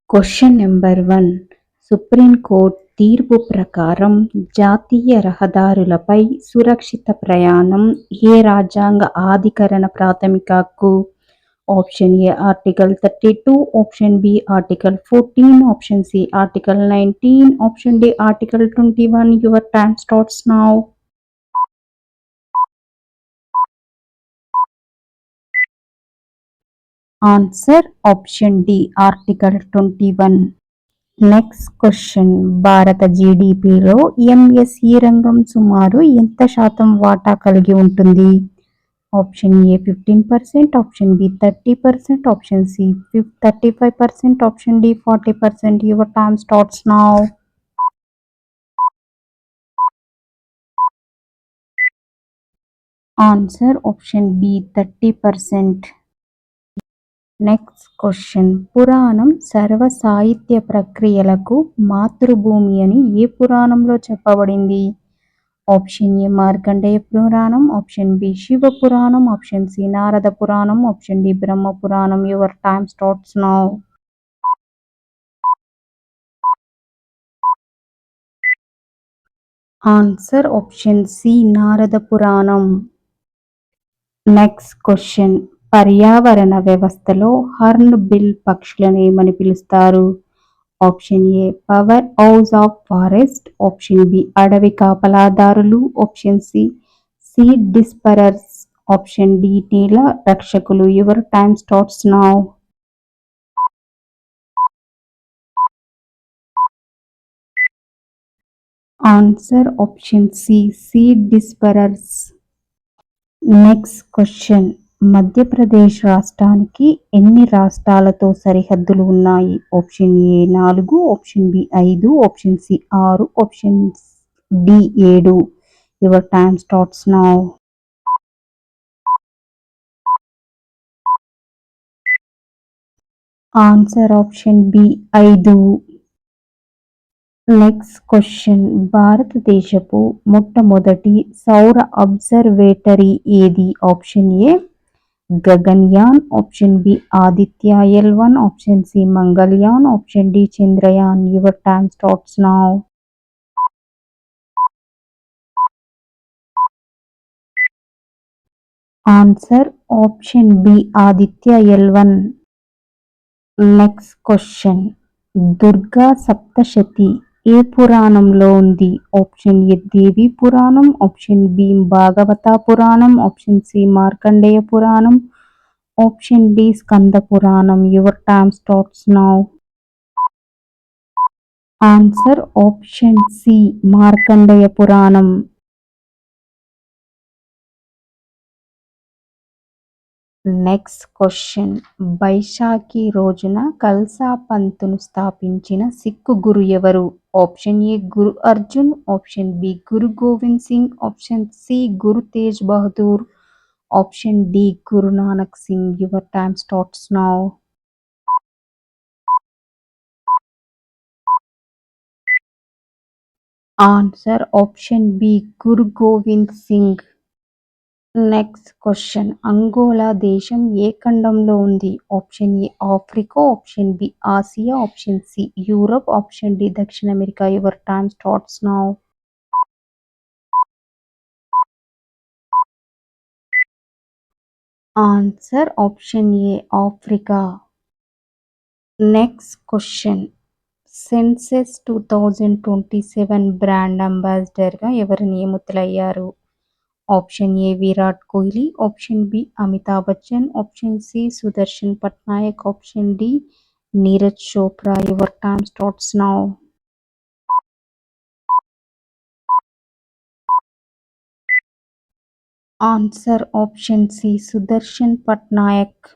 Question number 1. Supreme court తీర్పు ప్రకారం జాతీయ రహదారులపై సురక్షిత ప్రయాణం ఏ రాజ్యాంగ అధికరణ ప్రాథమిక హక్కు? Option A article 32, option B article 14, option C article 19, option D article 21. Your time starts now. Answer option D article 21. Next question. భారత జీడీపీలో ఎంఎస్ఈ రంగం సుమారు ఎంత శాతం వాటా కలిగి ఉంటుంది? Option A 15%, option B 30%, option C 35%, option D 40%. Your time starts now. Answer option B 30%. Next question. పురాణం సర్వ సాహిత్య ప్రక్రియలకు మాతృభూమి అని ఏ పురాణంలో చెప్పబడింది? Option A Markandeya Puranam, option B Shiva Puranam, option C Narada Puranam, option D Brahma పురాణం. Your time starts now. Answer option C Narada పురాణం. Next question. పర్యావరణ వ్యవస్థలో హార్న్ బిల్ పక్షులను ఏమని పిలుస్తారు? Option A powerhouse of forest, option B అడవి కాపలాదారులు, option C seed dispersers, option D నీల రక్షకులు. Your time starts now. Answer option C seed dispersers. Next question. Madhya Pradesh రాష్ట్రానికి ఎన్ని రాష్ట్రాలతో సరిహద్దులు ఉన్నాయి? Option A 4, option B 5, option C 6, option D 7. Your time starts now. Answer option B 5. Next question. భారతదేశపు మొట్టమొదటి సౌర అబ్జర్వేటరీ ఏది? Option A Gaganyaan, option B Aditya L1, option C Mangalyaan, option D Chandrayaan. Your time starts now. Answer option B Aditya L1. Next question. Durga Saptashati ఏ పురాణంలో ఉంది? Option ఏ దేవి పురాణం, option B భాగవత పురాణం, option C Markandeya పురాణం, option D Skanda పురాణం. Your time starts now. Answer option C Markandeya పురాణం. Next question. Baisakhi రోజున కల్సా పంతును స్థాపించిన సిక్కు గురు ఎవరు? Option A Guru Arjun, option B Guru Gobind Singh, option C Guru Tegh Bahadur, option D Guru Nanak Singh. Your time starts now. Answer option B Guru Gobind Singh. Next question. Angola దేశం ఏ ఖండంలో ఉంది? Option A Africa, option B Asia, option C Europe, option D దక్షిణ America. Your time starts now. Answer option A Africa. Next question. Census 2027 brand అంబాసిడర్గా ఎవరు నియమితులయ్యారు? Option A Virat Kohli, option B Amitabh Bachchan, option C Sudarshan Patnaik, option D Neeraj Chopra. Your time starts now. Answer option C Sudarshan Patnaik.